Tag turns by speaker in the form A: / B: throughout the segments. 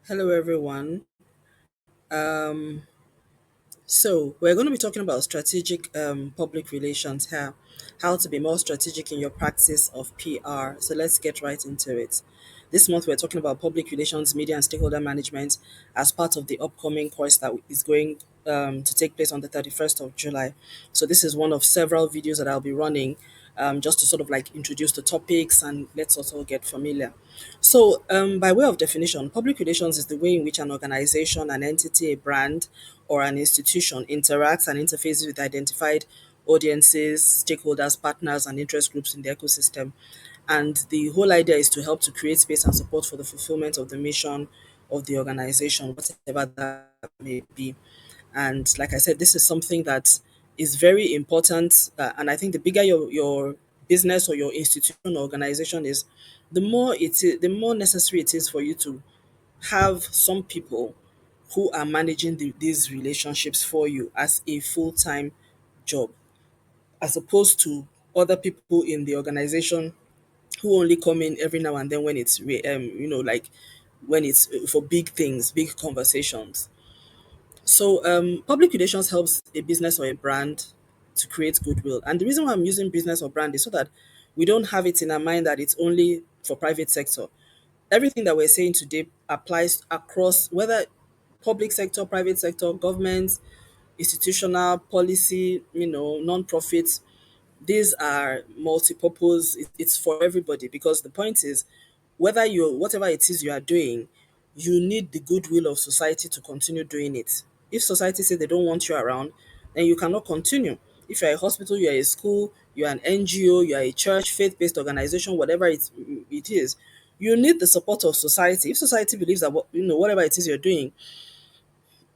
A: Hello, everyone. Um, so, we're going to be talking about strategic public relations here, how to be more strategic in your practice of PR. So, let's get right into it. This month, we're talking about public relations, media, and stakeholder management as part of the upcoming course that is going to take place on the 31st of July. So, this is one of several videos that I'll be running just to sort of like introduce the topics and let's also get familiar. So, by way of definition, public relations is the way in which an organization, an entity, a brand, or an institution interacts and interfaces with identified audiences, stakeholders, partners, and interest groups in the ecosystem. And the whole idea is to help to create space and support for the fulfillment of the mission of the organization, whatever that may be. And like I said, this is something that is very important. And I think the bigger your business or your institution or organization is, the more necessary it is for you to have some people who are managing these relationships for you as a full-time job, as opposed to other people in the organization who only come in every now and then when it's like when it's for big things, big conversations. So, public relations helps a business or a brand to create goodwill. And the reason why I'm using business or brand is so that we don't have it in our mind that it's only for private sector. Everything that we're saying today applies across whether public sector, private sector, government, institutional, policy, non-profit. These are multi-purpose. It's for everybody because the point is whether you whatever it is you are doing, you need the goodwill of society to continue doing it. If society say they don't want you around, then you cannot continue. If you're a hospital, you're a school, you're an NGO, you're a church, faith-based organization, whatever it is, you need the support of society. If society believes that whatever it is you're doing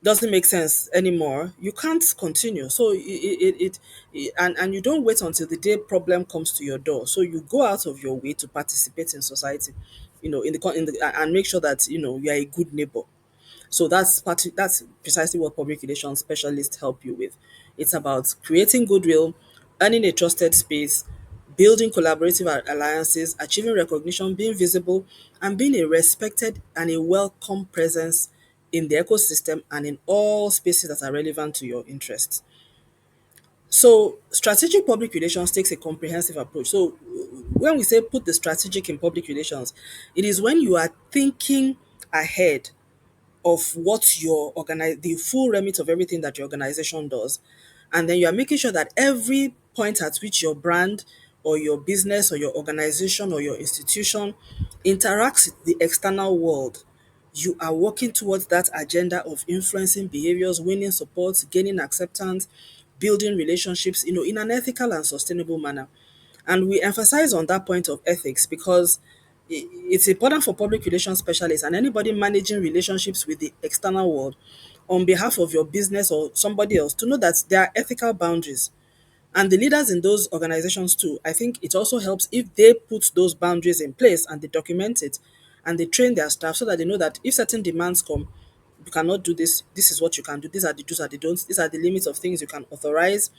A: doesn't make sense anymore, you can't continue. So and you don't wait until the day problem comes to your door. So you go out of your way to participate in society, and make sure that you are a good neighbor. So that's precisely what public relations specialists help you with. It's about creating goodwill, earning a trusted space, building collaborative alliances, achieving recognition, being visible, and being a respected and a welcome presence in the ecosystem and in all spaces that are relevant to your interests. So, strategic public relations takes a comprehensive approach. So, when we say put the strategic in public relations, it is when you are thinking ahead of what the full remit of everything that your organization does, and then you are making sure that every point at which your brand or your business or your organization or your institution interacts with the external world, you are working towards that agenda of influencing behaviors, winning support, gaining acceptance, building relationships, in an ethical and sustainable manner. And we emphasize on that point of ethics because it's important for public relations specialists and anybody managing relationships with the external world on behalf of your business or somebody else to know that there are ethical boundaries. And the leaders in those organizations too, I think it also helps if they put those boundaries in place and they document it and they train their staff so that they know that if certain demands come, you cannot do this, this is what you can do, these are the do's and the don'ts, these are the limits of things you can authorize.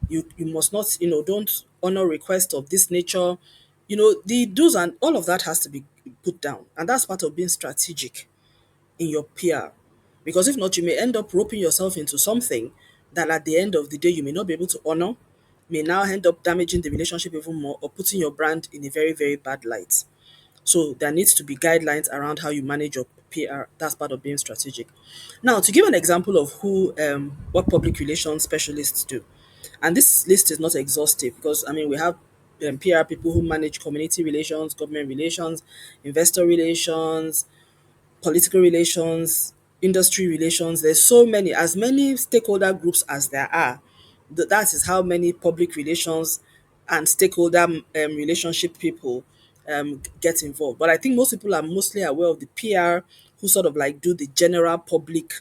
A: You must not, don't honor requests of this nature. The do's and all of that has to be put down. And that's part of being strategic in your PR. Because if not, you may end up roping yourself into something that at the end of the day you may not be able to honor, may now end up damaging the relationship even more or putting your brand in a very, very bad light. So there needs to be guidelines around how you manage your PR. That's part of being strategic. Now, to give an example of what public relations specialists do, and this list is not exhaustive because I mean we have PR people who manage community relations, government relations, investor relations, political relations, industry relations. There's so many, as many stakeholder groups as there are. That is how many public relations and stakeholder relationship people get involved. But I think most people are mostly aware of the PR who sort of like do the general public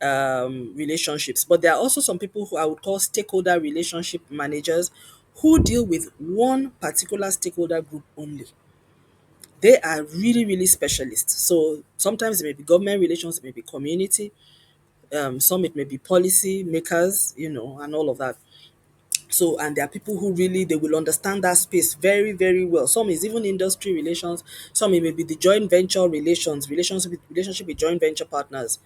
A: relationships. But there are also some people who I would call stakeholder relationship managers who deal with one particular stakeholder group only. They are really, really specialists. So sometimes it may be government relations, it may be community, some it may be policy makers, and all of that. So, and there are people who really, they will understand that space very, very well. Some is even industry relations, some it may be the joint venture relationship with joint venture partners.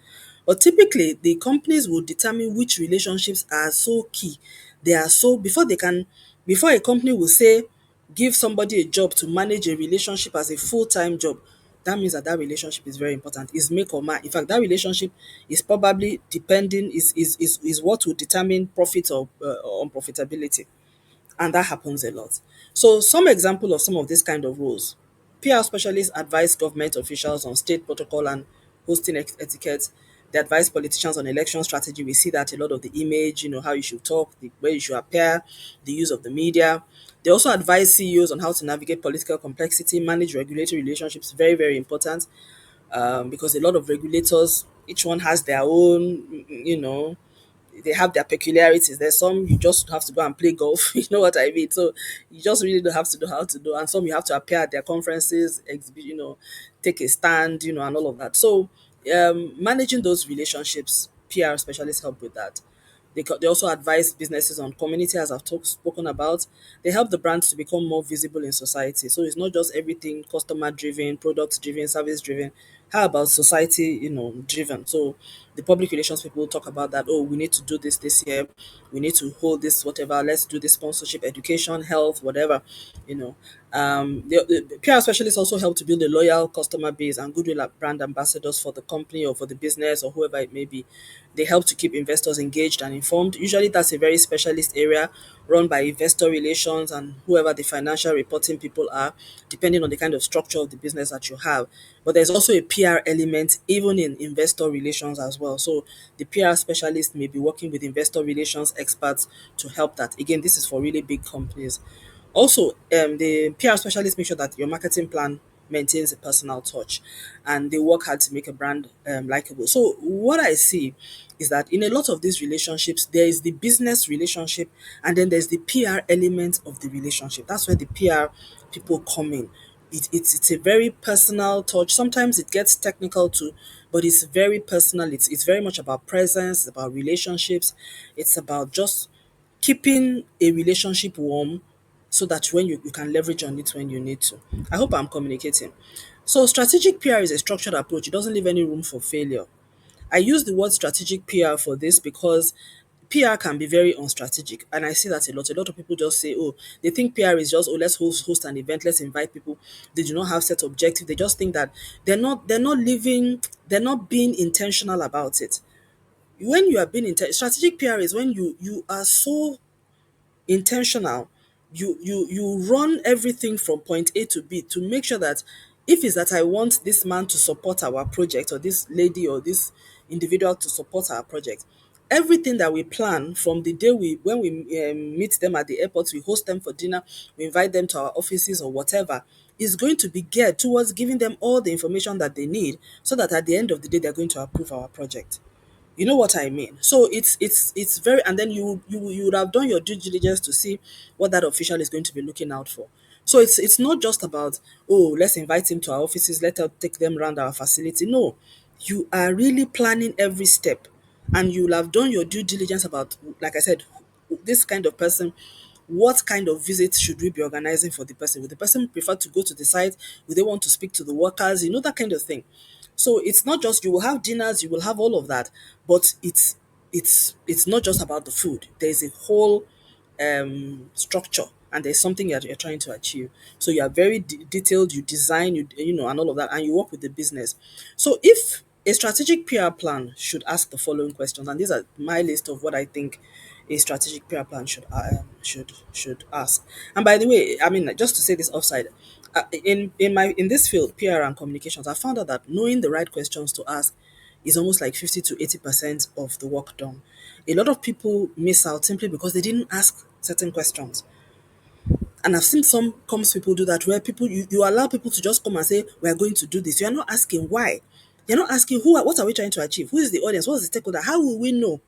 A: But typically the companies will determine which relationships are so key. They are so, before a company will say give somebody a job to manage a relationship as a full-time job, that means that that relationship is very important. Is make or match. In fact, that relationship is probably depending, is what will determine profit or unprofitability, and that happens a lot. So some example of some of this kind of roles: PR specialists advise government officials on state protocol and hosting etiquette. They advise politicians on election strategy. We see that a lot of the image, how you should talk, the way you should appear, the use of the media. They also advise CEOs on how to navigate political complexity, manage regulatory relationships, very, very important, because a lot of regulators, each one has their own, they have their peculiarities. There's some you just have to go and play golf, you know what I mean? So you just really don't have to know how to do, and some you have to appear at their conferences, exhibit, take a stand, and all of that. So managing those relationships, PR specialists help with that. They also advise businesses on community, as I've spoken about. They help the brands to become more visible in society. So it's not just everything customer driven, product driven, service driven. How about society, driven? So the public relations people talk about that. Oh, we need to do this year. We need to hold this, whatever. Let's do this sponsorship, education, health, whatever. You know, the PR specialists also help to build a loyal customer base and goodwill brand ambassadors for the company or for the business or whoever it may be. They help to keep investors engaged and informed. Usually, that's a very specialist area run by investor relations and whoever the financial reporting people are, depending on the kind of structure of the business that you have. But there's also a PR element even in investor relations as well. So the PR specialist may be working with investor relations experts to help that. Again, this is for really big companies. Also, the PR specialists make sure that your marketing plan maintains a personal touch, and they work hard to make a brand likable. So, what I see is that in a lot of these relationships, there is the business relationship, and then there's the PR element of the relationship. That's where the PR people come in. It's a very personal touch. Sometimes it gets technical too, but it's very personal. It's very much about presence, it's about relationships, it's about just keeping a relationship warm so that when you can leverage on it when you need to. I hope I'm communicating. So strategic PR is a structured approach. It doesn't leave any room for failure. I use the word strategic PR for this because PR can be very unstrategic, and I see that a lot. A lot of people just say, "Oh, they think PR is just, oh, let's host an event, let's invite people." They do not have set objective. They just think that they're not living, they're not being intentional about it. When you are being strategic PR is when you are so intentional. You run everything from point A to B to make sure that if it's that I want this man to support our project, or this lady or this individual to support our project, everything that we plan from the day when we meet them at the airport, we host them for dinner, we invite them to our offices or whatever, is going to be geared towards giving them all the information that they need, so that at the end of the day they're going to approve our project. You know what I mean? So it's very, and then you would have done your due diligence to see what that official is going to be looking out for. So it's not just about, oh, let's invite him to our offices, let us take them around our facility. No, you are really planning every step, and you'll have done your due diligence about, like I said, this kind of person. What kind of visits should we be organizing for the person? Would the person prefer to go to the site? Would they want to speak to the workers? That kind of thing. So it's not just, you will have dinners, you will have all of that, but it's not just about the food. There's a whole structure, and there's something that you're trying to achieve. So you are very detailed, you design, and all of that, and you work with the business. So if a strategic PR plan should ask the following questions, and these are my list of what I think a strategic PR plan should ask. And by the way, I mean, just to say this offside, in this field, PR and communications, I found out that knowing the right questions to ask is almost like 50 to 80% of the work done. A lot of people miss out simply because they didn't ask certain questions. And I've seen some comms people do that, where you allow people to just come and say, we are going to do this. You're not asking why. You're not asking what are we trying to achieve? Who is the audience? What is the stakeholder? How will we know?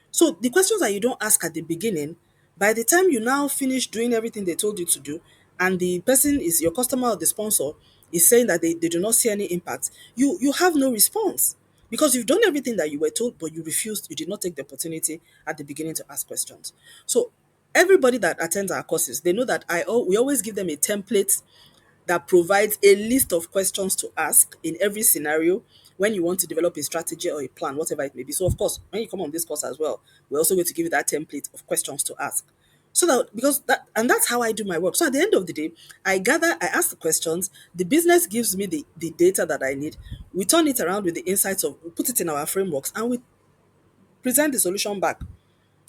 A: So the questions that you don't ask at the beginning, by the time you now finish doing everything they told you to do, and the person is your customer or the sponsor is saying that they do not see any impact, you have no response, because you've done everything that you were told, but you refused, you did not take the opportunity at the beginning to ask questions. So everybody that attends our courses, they know that we always give them a template that provides a list of questions to ask in every scenario when you want to develop a strategy or a plan, whatever it may be. So, of course, when you come on this course as well, we're also going to give you that template of questions to ask. So that because that and that's how I do my work. So at the end of the day, I ask the questions, the business gives me the data that I need. We turn it around with the insights of we put it in our frameworks and we present the solution back.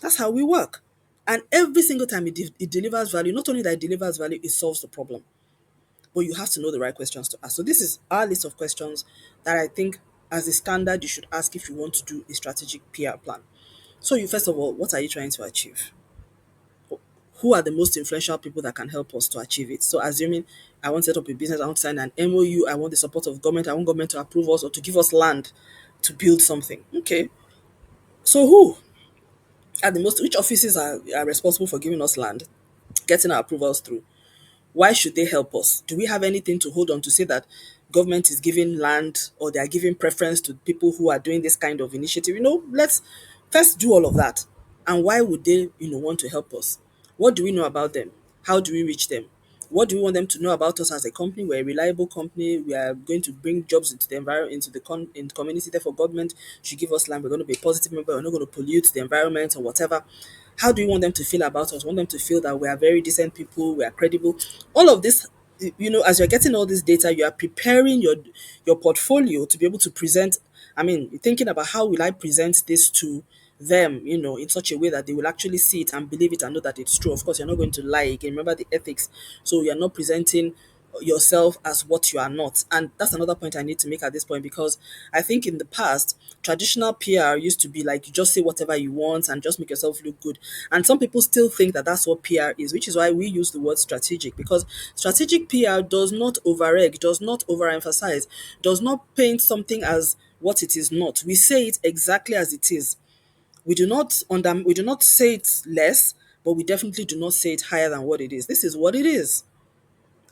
A: That's how we work. And every single time it delivers value, not only that it delivers value, it solves the problem. But you have to know the right questions to ask. So this is our list of questions that I think as a standard you should ask if you want to do a strategic PR plan. So you first of all, what are you trying to achieve? Who are the most influential people that can help us to achieve it? So assuming I want to set up a business, I want to sign an MOU, I want the support of government, I want government to approve us or to give us land to build something. Okay. So who are the most which offices are responsible for giving us land, getting our approvals through? Why should they help us? Do we have anything to hold on to say that government is giving land or they are giving preference to people who are doing this kind of initiative? Let's first do all of that. And why would they, want to help us? What do we know about them? How do we reach them? What do we want them to know about us as a company? We're a reliable company. We are going to bring jobs into the environment, into in the community. Therefore, government should give us land. We're going to be a positive member. We're not going to pollute the environment or whatever. How do we want them to feel about us? We want them to feel that we are very decent people. We are credible. All of this, as you're getting all this data, you are preparing your portfolio to be able to present. I mean, thinking about how will I present this to them, in such a way that they will actually see it and believe it and know that it's true. Of course, you're not going to lie again. Remember the ethics. So you're not presenting yourself as what you are not. And that's another point I need to make at this point because I think in the past, traditional PR used to be like you just say whatever you want and just make yourself look good. And some people still think that that's what PR is, which is why we use the word strategic because strategic PR does not overegg, does not overemphasize, does not paint something as what it is not. We say it exactly as it is. We do not say it less, but we definitely do not say it higher than what it is. This is what it is.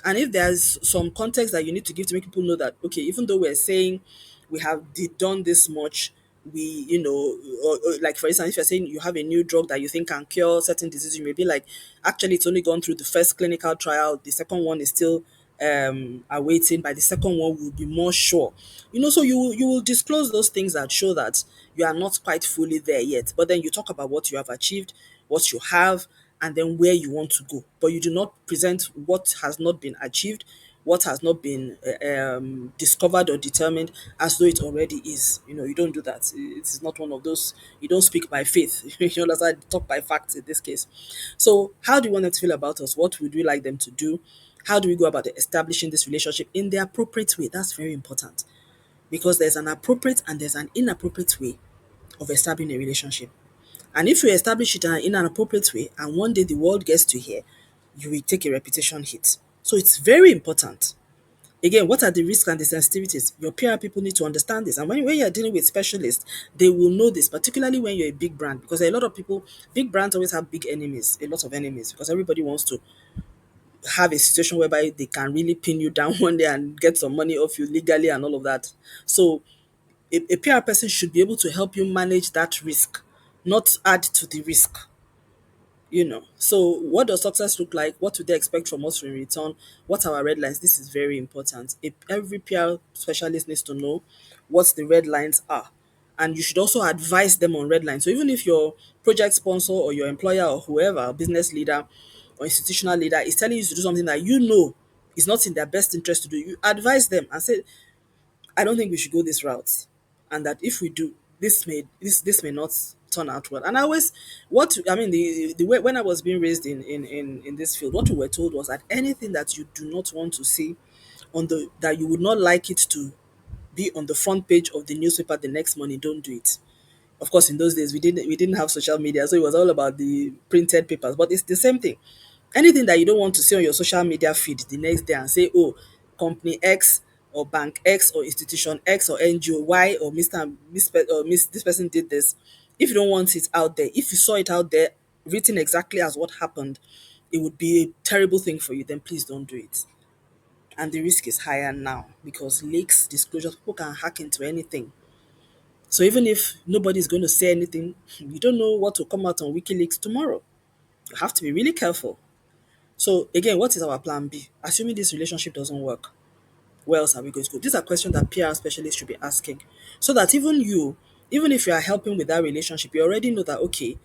A: And if there's some context that you need to give to make people know that, okay, even though we're saying we have done this much, we, or like for instance, if you're saying you have a new drug that you think can cure certain diseases, you may be like, actually, it's only gone through the first clinical trial, the second one is still awaiting. By the second one, we'll be more sure. So you will disclose those things that show that you are not quite fully there yet. But then you talk about what you have achieved, what you have, and then where you want to go. But you do not present what has not been achieved, what has not been discovered or determined as though it already is. You don't do that. It is not one of those. You don't speak by faith. You understand? Talk by facts in this case. So, how do you want them to feel about us? What would we like them to do? How do we go about establishing this relationship in the appropriate way? That's very important because there's an appropriate and there's an inappropriate way of establishing a relationship. And if you establish it in an appropriate way, and one day the world gets to hear, you will take a reputation hit. So it's very important. Again, what are the risks and the sensitivities? Your PR people need to understand this. And when you're dealing with specialists, they will know this, particularly when you're a big brand, because a lot of people, big brands always have big enemies, a lot of enemies, because everybody wants to have a situation whereby they can really pin you down one day and get some money off you legally and all of that. So a PR person should be able to help you manage that risk, not add to the risk. So what does success look like? What do they expect from us in return? What are our red lines? This is very important. Every PR specialist needs to know what the red lines are, and you should also advise them on red lines. So even if your project sponsor or your employer or whoever, business leader or institutional leader is telling you to do something that is not in their best interest to do, you advise them and say, I don't think we should go this route, and that if we do, this may not turn out well. And I always, what I mean, the way when I was being raised in this field, what we were told was that anything that you do not want to see on the that you would not like it to be on the front page of the newspaper the next morning, don't do it. Of course, in those days we didn't have social media, so it was all about the printed papers. But it's the same thing. Anything that you don't want to see on your social media feed the next day and say, oh, company X or bank X or institution X or NGO Y or Mr. and Miss this person did this. If you don't want it out there, if you saw it out there written exactly as what happened, it would be a terrible thing for you. Then please don't do it. And the risk is higher now because leaks, disclosures, people can hack into anything. So even if nobody's going to say anything, you don't know what will come out on WikiLeaks tomorrow. You have to be really careful. So again, what is our plan B? Assuming this relationship doesn't work, where else are we going to go? These are questions that PR specialists should be asking. So that even you, even if you are helping with that relationship, you already know that, okay,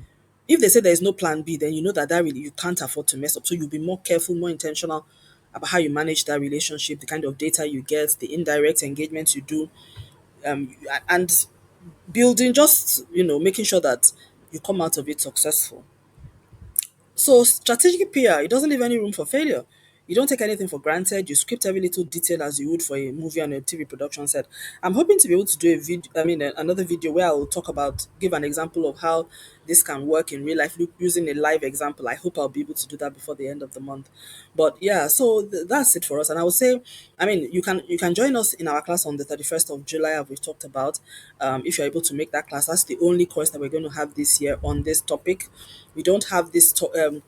A: if they say there is no plan B, then you know that really you can't afford to mess up. So you'll be more careful, more intentional about how you manage that relationship, the kind of data you get, the indirect engagements you do, and building just, making sure that you come out of it successful. So strategic PR, it doesn't leave any room for failure. You don't take anything for granted. You script every little detail as you would for a movie and a TV production set. I'm hoping to be able to do a video, another video where I will talk about, give an example of how this can work in real life using a live example. I hope I'll be able to do that before the end of the month. But yeah, so that's it for us. And I would say, you can join us in our class on the 31st of July, as we've talked about. If you're able to make that class, that's the only course that we're going to have this year on this topic. We don't have this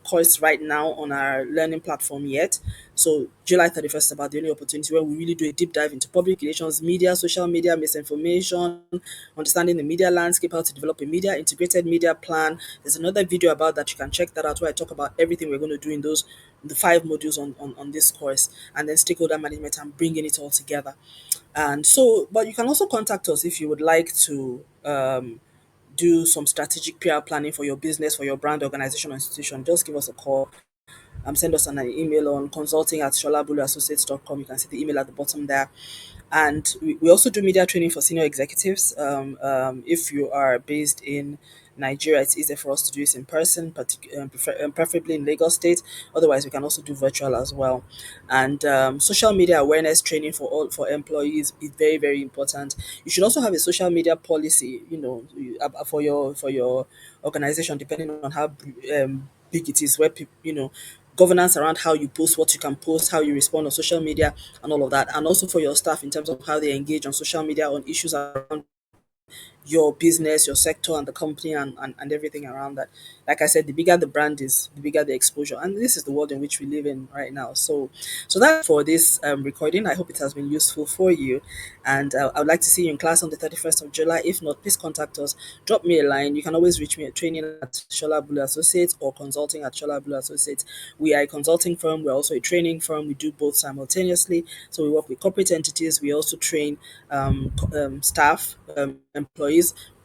A: course right now on our learning platform yet. So July 31st is about the only opportunity where we really do a deep dive into public relations, media, social media, misinformation, understanding the media landscape, how to develop a media integrated media plan. There's another video about that. You can check that out where I talk about everything we're going to do in the 5 modules on this course, and then stakeholder management and bringing it all together. And so, but you can also contact us if you would like to do some strategic PR planning for your business, for your brand, organization, or institution. Just give us a call. Send us an email on consulting at sholabuluassociates.com. You can see the email at the bottom there. And we also do media training for senior executives. If you are based in Nigeria, it's easier for us to do this in person, preferably in Lagos State. Otherwise, we can also do virtual as well. And social media awareness training for employees is very, very important. You should also have a social media policy, for your organization, depending on how big it is, where people, governance around how you post, what you can post, how you respond on social media, and all of that, and also for your staff in terms of how they engage on social media on issues around your business, your sector, and the company, and everything around that. Like I said, the bigger the brand is, the bigger the exposure, and this is the world in which we live in right now. So that for this recording, I hope it has been useful for you, and I would like to see you in class on the 31st of July. If not, please contact us. Drop me a line. You can always reach me at training at Shola Bulu Associates or consulting at Shola Bulu Associates. We are a consulting firm. We're also a training firm. We do both simultaneously. So we work with corporate entities. We also train staff, employees,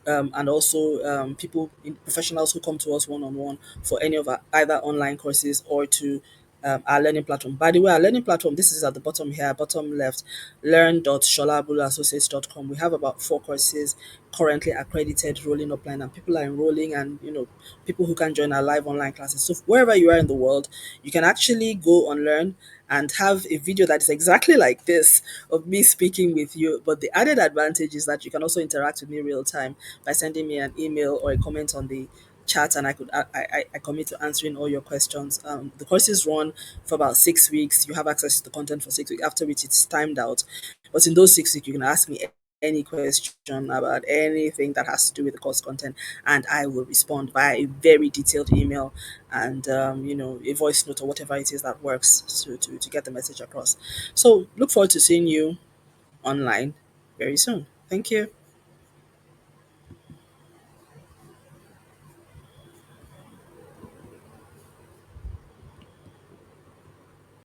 A: and also people, professionals who come to us one on one for any of our either online courses or to our learning platform. By the way, our learning platform, this is at the bottom here, bottom left, learn.sholabuluassociates.com. We have about 4 courses currently accredited, rolling up line, and people are enrolling, and people who can join our live online classes. So wherever you are in the world, you can actually go on Learn and have a video that is exactly like this of me speaking with you. But the added advantage is that you can also interact with me real time by sending me an email or a comment on the chat, and I commit to answering all your questions. The courses run for about 6 weeks. You have access to the content for 6 weeks, after which it's timed out. But in those 6 weeks, you can ask me any question about anything that has to do with the course content, and I will respond via a very detailed email and a voice note or whatever it is that works to get the message across. So look forward to seeing you online very soon. Thank you.